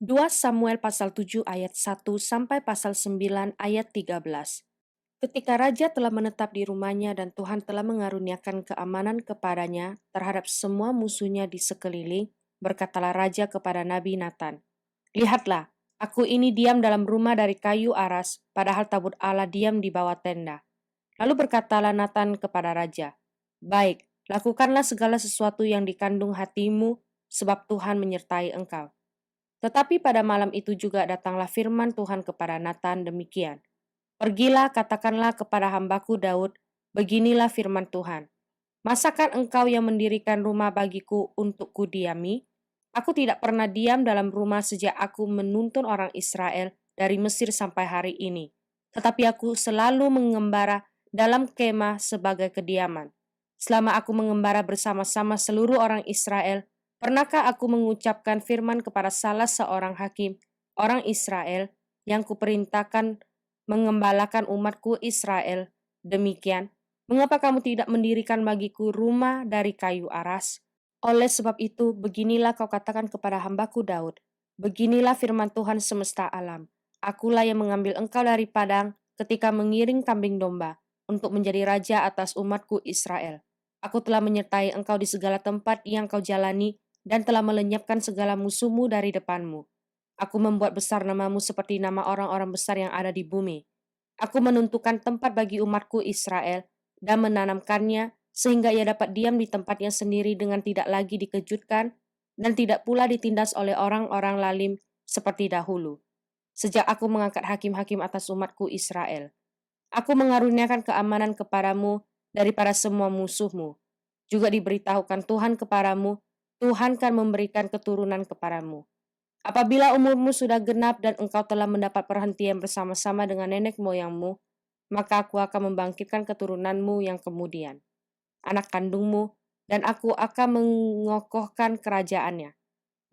2 Samuel pasal 7 ayat 1 sampai pasal 9 ayat 13. Ketika raja telah menetap di rumahnya dan Tuhan telah mengaruniakan keamanan kepadanya terhadap semua musuhnya di sekeliling, berkatalah raja kepada Nabi Nathan, "Lihatlah, aku ini diam dalam rumah dari kayu aras, padahal tabut Allah diam di bawah tenda." Lalu berkatalah Nathan kepada raja, "Baik, lakukanlah segala sesuatu yang dikandung hatimu, sebab Tuhan menyertai engkau." Tetapi pada malam itu juga datanglah firman Tuhan kepada Nathan demikian, "Pergilah, katakanlah kepada hambaku Daud, beginilah firman Tuhan. Masakan engkau yang mendirikan rumah bagiku untuk kudiami? Aku tidak pernah diam dalam rumah sejak aku menuntun orang Israel dari Mesir sampai hari ini. Tetapi aku selalu mengembara dalam kemah sebagai kediaman. Selama aku mengembara bersama-sama seluruh orang Israel, pernahkah aku mengucapkan firman kepada salah seorang hakim, orang Israel, yang kuperintahkan mengembalakan umatku Israel? Demikian, mengapa kamu tidak mendirikan bagiku rumah dari kayu aras? Oleh sebab itu, beginilah kau katakan kepada hambaku Daud, beginilah firman Tuhan semesta alam. Akulah yang mengambil engkau dari padang ketika mengiring kambing domba untuk menjadi raja atas umatku Israel. Aku telah menyertai engkau di segala tempat yang kau jalani dan telah melenyapkan segala musuhmu dari depanmu. Aku membuat besar namamu seperti nama orang-orang besar yang ada di bumi. Aku menentukan tempat bagi umatku Israel dan menanamkannya sehingga ia dapat diam di tempatnya sendiri dengan tidak lagi dikejutkan dan tidak pula ditindas oleh orang-orang lalim seperti dahulu. Sejak aku mengangkat hakim-hakim atas umatku Israel, aku mengaruniakan keamanan kepadamu daripada semua musuhmu. Juga diberitahukan Tuhan kepadamu, Tuhan kan memberikan keturunan kepadamu. Apabila umurmu sudah genap dan engkau telah mendapat perhentian bersama-sama dengan nenek moyangmu, maka aku akan membangkitkan keturunanmu yang kemudian, anak kandungmu, dan aku akan mengokohkan kerajaannya.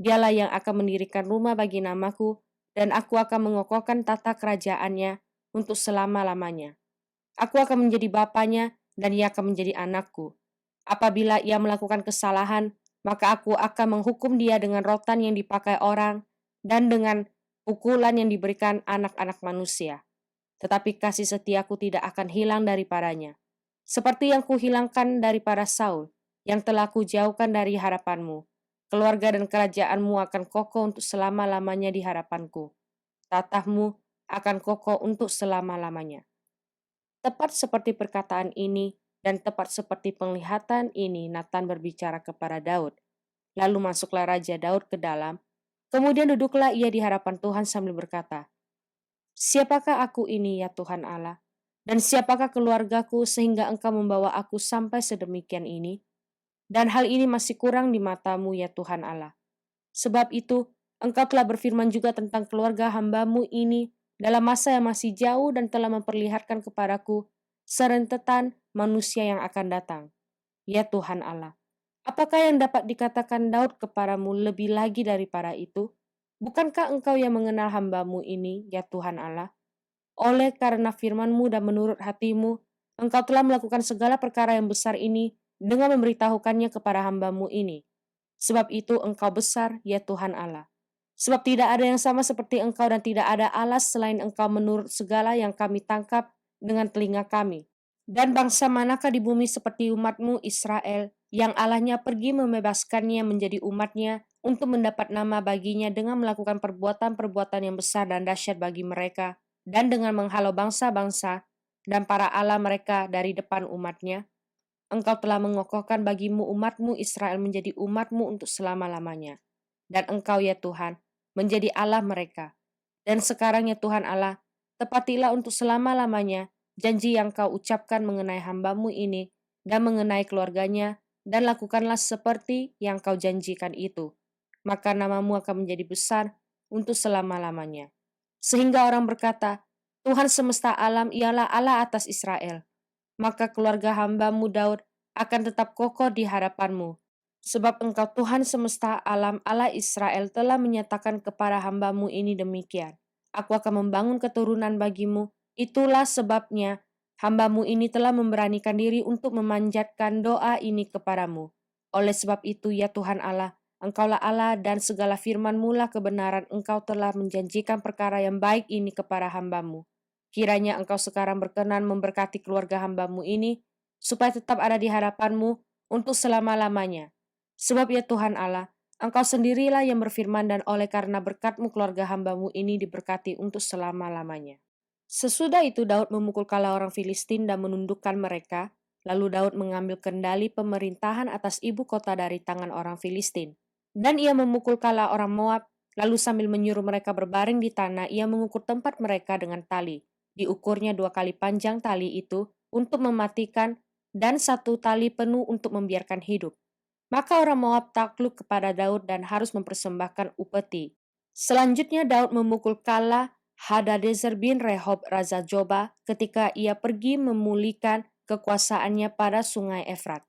Dialah yang akan mendirikan rumah bagi namaku, dan aku akan mengokohkan tata kerajaannya untuk selama-lamanya. Aku akan menjadi bapaknya, dan ia akan menjadi anakku. Apabila ia melakukan kesalahan, maka aku akan menghukum dia dengan rotan yang dipakai orang dan dengan pukulan yang diberikan anak-anak manusia. Tetapi kasih setiaku tidak akan hilang daripadanya. Seperti yang kuhilangkan daripada Saul, yang telah kujauhkan dari hadapanmu. Keluarga dan kerajaanmu akan kokoh untuk selama-lamanya di hadapanku. Tatahmu akan kokoh untuk selama-lamanya. Tepat seperti perkataan ini dan tepat seperti penglihatan ini, Nathan berbicara kepada Daud. Lalu masuklah Raja Daud ke dalam. Kemudian duduklah ia di hadapan Tuhan sambil berkata, "Siapakah aku ini, ya Tuhan Allah? Dan siapakah keluargaku sehingga engkau membawa aku sampai sedemikian ini? Dan hal ini masih kurang di matamu, ya Tuhan Allah. Sebab itu, engkau telah berfirman juga tentang keluarga hambamu ini dalam masa yang masih jauh dan telah memperlihatkan kepadaku serentetan manusia yang akan datang. Ya Tuhan Allah, apakah yang dapat dikatakan Daud kepadamu lebih lagi daripada itu? Bukankah engkau yang mengenal hambamu ini, ya Tuhan Allah? Oleh karena firman-Mu dan menurut hati-Mu, engkau telah melakukan segala perkara yang besar ini dengan memberitahukannya kepada hamba-Mu ini. Sebab itu engkau besar, ya Tuhan Allah. Sebab tidak ada yang sama seperti engkau dan tidak ada alas selain engkau menurut segala yang kami tangkap dengan telinga kami. Dan bangsa manakah di bumi seperti umat-Mu Israel, yang Allahnya pergi membebaskannya menjadi umatnya untuk mendapat nama baginya dengan melakukan perbuatan-perbuatan yang besar dan dahsyat bagi mereka, dan dengan menghalau bangsa-bangsa dan para Allah mereka dari depan umatnya. Engkau telah mengokohkan bagimu umatmu Israel menjadi umatmu untuk selama-lamanya. Dan engkau ya Tuhan, menjadi Allah mereka. Dan sekarang ya Tuhan Allah, tepatilah untuk selama-lamanya janji yang kau ucapkan mengenai hambamu ini dan mengenai keluarganya, dan lakukanlah seperti yang kau janjikan itu. Maka namamu akan menjadi besar untuk selama-lamanya. Sehingga orang berkata, Tuhan semesta alam ialah Allah atas Israel. Maka keluarga hambamu Daud akan tetap kokoh di hadapanmu. Sebab engkau Tuhan semesta alam Allah Israel telah menyatakan kepada hambamu ini demikian. Aku akan membangun keturunan bagimu. Itulah sebabnya hambamu ini telah memberanikan diri untuk memanjatkan doa ini kepadamu. Oleh sebab itu ya Tuhan Allah, Engkaulah Allah dan segala firman-Mu lah kebenaran. Engkau telah menjanjikan perkara yang baik ini kepada hamba-Mu. Kiranya Engkau sekarang berkenan memberkati keluarga hamba-Mu ini, supaya tetap ada di hadapan-Mu untuk selama-lamanya. Sebab ya Tuhan Allah, Engkau sendirilah yang berfirman dan oleh karena berkat-Mu keluarga hamba-Mu ini diberkati untuk selama-lamanya. Sesudah itu Daud memukul kala orang Filistin dan menundukkan mereka. Lalu Daud mengambil kendali pemerintahan atas ibu kota dari tangan orang Filistin. Dan ia memukul kala orang Moab, lalu sambil menyuruh mereka berbaring di tanah, ia mengukur tempat mereka dengan tali. Diukurnya 2 kali panjang tali itu untuk mematikan dan 1 tali penuh untuk membiarkan hidup. Maka orang Moab takluk kepada Daud dan harus mempersembahkan upeti. Selanjutnya Daud memukul kala Hadadezer bin Rehob Raja Joba ketika ia pergi memulihkan kekuasaannya pada sungai Efrat.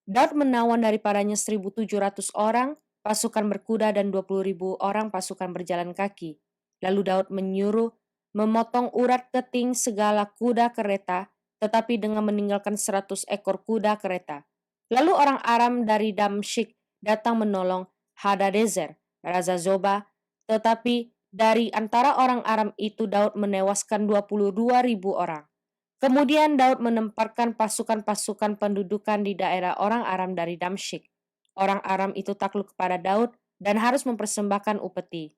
Daud menawan daripadanya 1.700 orang pasukan berkuda dan 20.000 orang pasukan berjalan kaki. Lalu Daud menyuruh memotong urat keting segala kuda kereta, tetapi dengan meninggalkan 100 ekor kuda kereta. Lalu orang Aram dari Damsyik datang menolong Hadadezer, Raja Zoba, tetapi dari antara orang Aram itu Daud menewaskan 22.000 orang. Kemudian Daud menempatkan pasukan-pasukan pendudukan di daerah orang Aram dari Damsyik. Orang Aram itu takluk kepada Daud dan harus mempersembahkan upeti.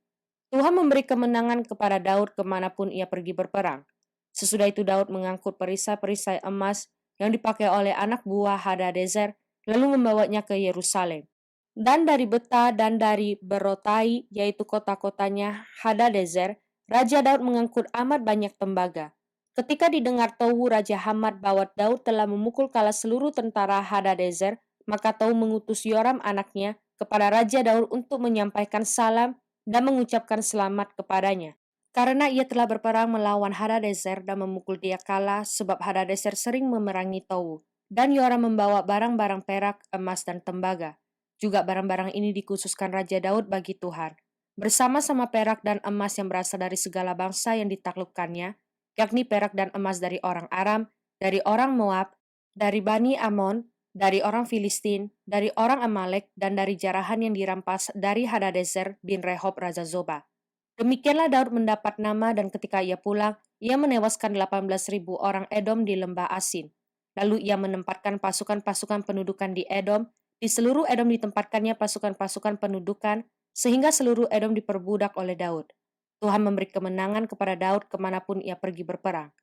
Tuhan memberi kemenangan kepada Daud kemanapun ia pergi berperang. Sesudah itu Daud mengangkut perisai-perisai emas yang dipakai oleh anak buah Hadadezer, lalu membawanya ke Yerusalem. Dan dari Beta dan dari Berotai, yaitu kota-kotanya Hadadezer, Raja Daud mengangkut amat banyak tembaga. Ketika didengar Tou Raja Hamad bahwa Daud telah memukul kala seluruh tentara Hadadezer, maka Tou mengutus Yoram anaknya kepada Raja Daud untuk menyampaikan salam dan mengucapkan selamat kepadanya. Karena ia telah berperang melawan Hadadezer dan memukul dia kalah, sebab Hadadezer sering memerangi Tou. Dan Yoram membawa barang-barang perak, emas, dan tembaga. Juga barang-barang ini dikhususkan Raja Daud bagi Tuhan. Bersama-sama perak dan emas yang berasal dari segala bangsa yang ditaklukkannya, yakni perak dan emas dari orang Aram, dari orang Moab, dari Bani Amon, dari orang Filistin, dari orang Amalek, dan dari jarahan yang dirampas dari Hadadezer bin Rehob Raja Zoba. Demikianlah Daud mendapat nama dan ketika ia pulang, ia menewaskan 18.000 orang Edom di lembah Asin. Lalu ia menempatkan pasukan-pasukan pendudukan di Edom, di seluruh Edom ditempatkannya pasukan-pasukan pendudukan, sehingga seluruh Edom diperbudak oleh Daud. Tuhan memberi kemenangan kepada Daud kemanapun ia pergi berperang.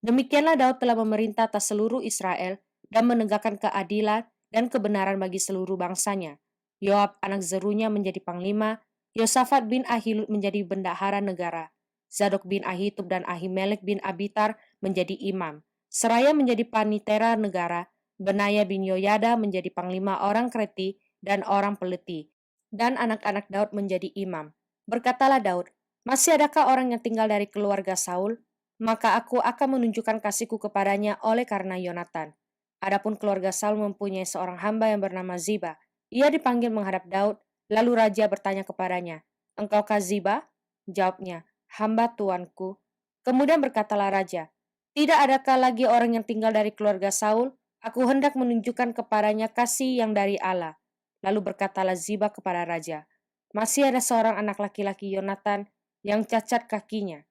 Demikianlah Daud telah memerintah atas seluruh Israel dan menegakkan keadilan dan kebenaran bagi seluruh bangsanya. Yoab anak Zerunya menjadi panglima, Yosafat bin Ahilud menjadi bendahara negara, Zadok bin Ahitub dan Ahimelek bin Abitar menjadi imam, Seraya menjadi panitera negara, Benaya bin Yoyada menjadi panglima orang Kreti dan orang Peleti, dan anak-anak Daud menjadi imam. Berkatalah Daud, masih adakah orang yang tinggal dari keluarga Saul? Maka aku akan menunjukkan kasihku kepadanya oleh karena Yonatan. Adapun keluarga Saul mempunyai seorang hamba yang bernama Ziba. Ia dipanggil menghadap Daud, lalu raja bertanya kepadanya, "Engkaukah Ziba?" Jawabnya, "Hamba tuanku." Kemudian berkatalah raja, "Tidak adakah lagi orang yang tinggal dari keluarga Saul? Aku hendak menunjukkan kepadanya kasih yang dari Allah." Lalu berkatalah Ziba kepada raja, "Masih ada seorang anak laki-laki Yonatan yang cacat kakinya."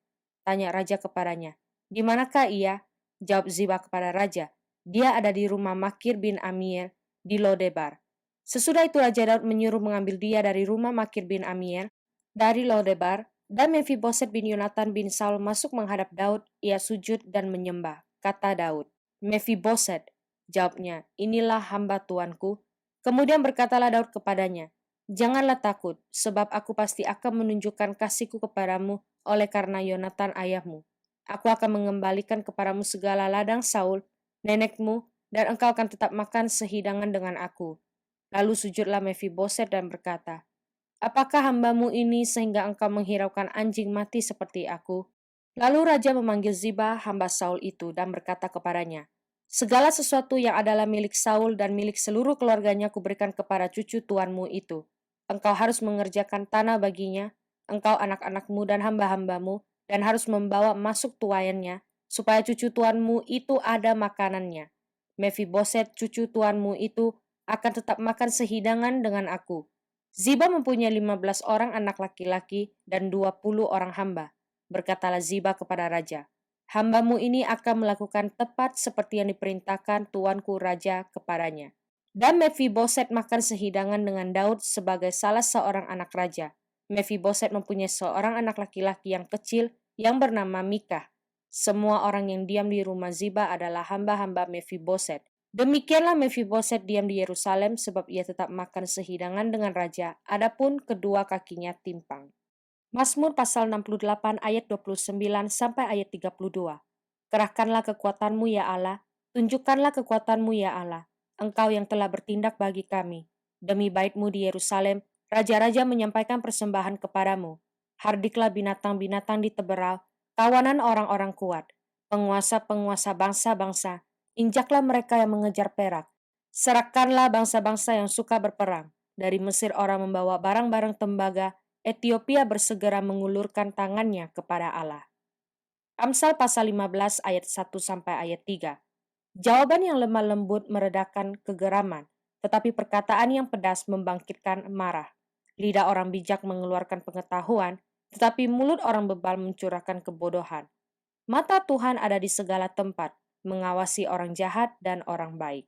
Tanya raja kepadanya, "Di manakah ia?" Jawab Ziba kepada raja, "Dia ada di rumah Makir bin Amiel di Lodebar." Sesudah itu Raja Daud menyuruh mengambil dia dari rumah Makir bin Amiel dari Lodebar, dan Mephiboset bin Yonatan bin Saul masuk menghadap Daud, ia sujud dan menyembah. Kata Daud, "Mephiboset." Jawabnya, "Inilah hamba tuanku." Kemudian berkatalah Daud kepadanya, "Janganlah takut, sebab aku pasti akan menunjukkan kasihku kepadamu oleh karena Yonatan ayahmu. Aku akan mengembalikan kepadamu segala ladang Saul, nenekmu, dan engkau akan tetap makan sehidangan dengan aku." Lalu sujudlah Mephiboset dan berkata, "Apakah hambamu ini sehingga engkau menghiraukan anjing mati seperti aku?" Lalu raja memanggil Ziba, hamba Saul itu, dan berkata kepadanya, "Segala sesuatu yang adalah milik Saul dan milik seluruh keluarganya kuberikan kepada cucu tuanmu itu. Engkau harus mengerjakan tanah baginya, engkau anak-anakmu dan hamba-hambamu, dan harus membawa masuk tuayannya, supaya cucu tuanmu itu ada makanannya. Mephiboset cucu tuanmu itu akan tetap makan sehidangan dengan aku." Ziba mempunyai 15 orang anak laki-laki dan 20 orang hamba. Berkatalah Ziba kepada raja, "Hambamu ini akan melakukan tepat seperti yang diperintahkan tuanku raja kepadanya." Dan Mefiboset makan sehidangan dengan Daud sebagai salah seorang anak raja. Mefiboset mempunyai seorang anak laki-laki yang kecil yang bernama Mikah. Semua orang yang diam di rumah Ziba adalah hamba-hamba Mefiboset. Demikianlah Mefiboset diam di Yerusalem sebab ia tetap makan sehidangan dengan raja, adapun kedua kakinya timpang. Mazmur pasal 68 ayat 29 sampai ayat 32. Kerahkanlah kekuatanmu ya Allah, tunjukkanlah kekuatanmu ya Allah, Engkau yang telah bertindak bagi kami. Demi baitmu di Yerusalem, raja-raja menyampaikan persembahan kepadamu. Hardiklah binatang-binatang di teberau, kawanan orang-orang kuat, penguasa-penguasa bangsa-bangsa, injaklah mereka yang mengejar perak. Serahkanlah bangsa-bangsa yang suka berperang. Dari Mesir orang membawa barang-barang tembaga, Ethiopia bersegera mengulurkan tangannya kepada Allah. Amsal pasal 15 ayat 1 sampai ayat 3. Jawaban yang lemah lembut meredakan kegeraman, tetapi perkataan yang pedas membangkitkan marah. Lidah orang bijak mengeluarkan pengetahuan, tetapi mulut orang bebal mencurahkan kebodohan. Mata Tuhan ada di segala tempat, mengawasi orang jahat dan orang baik.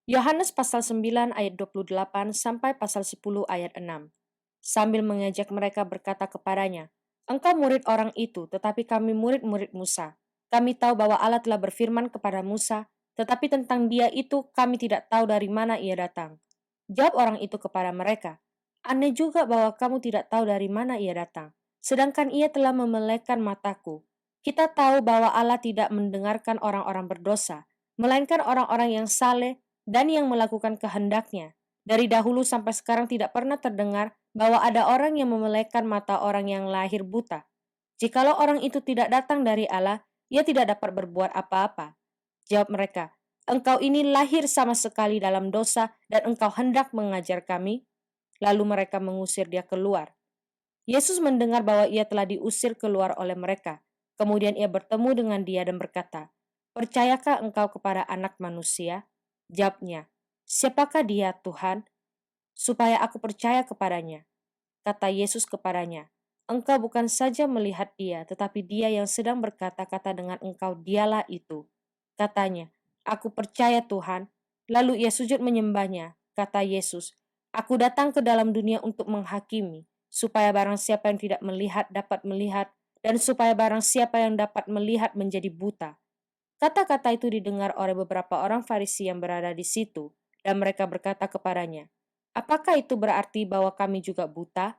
Yohanes pasal 9 ayat 28 sampai pasal 10 ayat 6. Sambil mengejek mereka berkata kepadanya, "Engkau murid orang itu, tetapi kami murid-murid Musa. Kami tahu bahwa Allah telah berfirman kepada Musa, tetapi tentang dia itu kami tidak tahu dari mana ia datang." Jawab orang itu kepada mereka, "Aneh juga bahwa kamu tidak tahu dari mana ia datang, sedangkan ia telah memelekkan mataku. Kita tahu bahwa Allah tidak mendengarkan orang-orang berdosa, melainkan orang-orang yang saleh dan yang melakukan kehendaknya. Dari dahulu sampai sekarang tidak pernah terdengar bahwa ada orang yang memelekkan mata orang yang lahir buta. Jikalau orang itu tidak datang dari Allah, ia tidak dapat berbuat apa-apa." Jawab mereka, "Engkau ini lahir sama sekali dalam dosa dan engkau hendak mengajar kami?" Lalu mereka mengusir dia keluar. Yesus mendengar bahwa ia telah diusir keluar oleh mereka. Kemudian ia bertemu dengan dia dan berkata, "Percayakah engkau kepada Anak Manusia?" Jawabnya, "Siapakah dia, Tuhan? Supaya aku percaya kepadanya." Kata Yesus kepadanya, "Engkau bukan saja melihat dia, tetapi dia yang sedang berkata-kata dengan engkau, dialah itu." Katanya, "Aku percaya Tuhan." Lalu ia sujud menyembahnya. Kata Yesus, "Aku datang ke dalam dunia untuk menghakimi, supaya barang siapa yang tidak melihat dapat melihat, dan supaya barang siapa yang dapat melihat menjadi buta." Kata-kata itu didengar oleh beberapa orang Farisi yang berada di situ, dan mereka berkata kepadanya, "Apakah itu berarti bahwa kami juga buta?"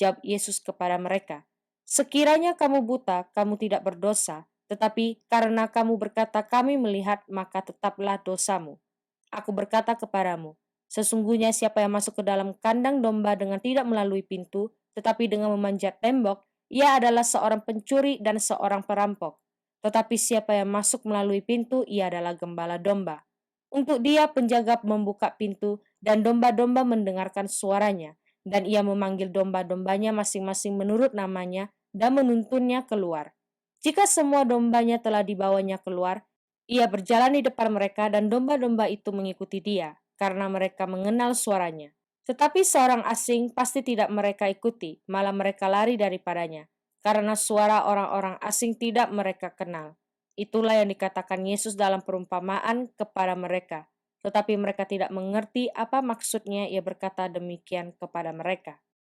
Jawab Yesus kepada mereka, "Sekiranya kamu buta, kamu tidak berdosa, tetapi karena kamu berkata kami melihat, maka tetaplah dosamu. Aku berkata kepadamu, sesungguhnya siapa yang masuk ke dalam kandang domba dengan tidak melalui pintu, tetapi dengan memanjat tembok, ia adalah seorang pencuri dan seorang perampok. Tetapi siapa yang masuk melalui pintu, ia adalah gembala domba. Untuk dia penjaga membuka pintu, dan domba-domba mendengarkan suaranya, dan ia memanggil domba-dombanya masing-masing menurut namanya, dan menuntunnya keluar. Jika semua dombanya telah dibawanya keluar, ia berjalan di depan mereka dan domba-domba itu mengikuti dia, karena mereka mengenal suaranya. Tetapi seorang asing pasti tidak mereka ikuti, malah mereka lari daripadanya, karena suara orang-orang asing tidak mereka kenal. Itulah yang dikatakan Yesus dalam perumpamaan kepada mereka. Tetapi mereka tidak mengerti apa maksudnya ia berkata demikian kepada mereka.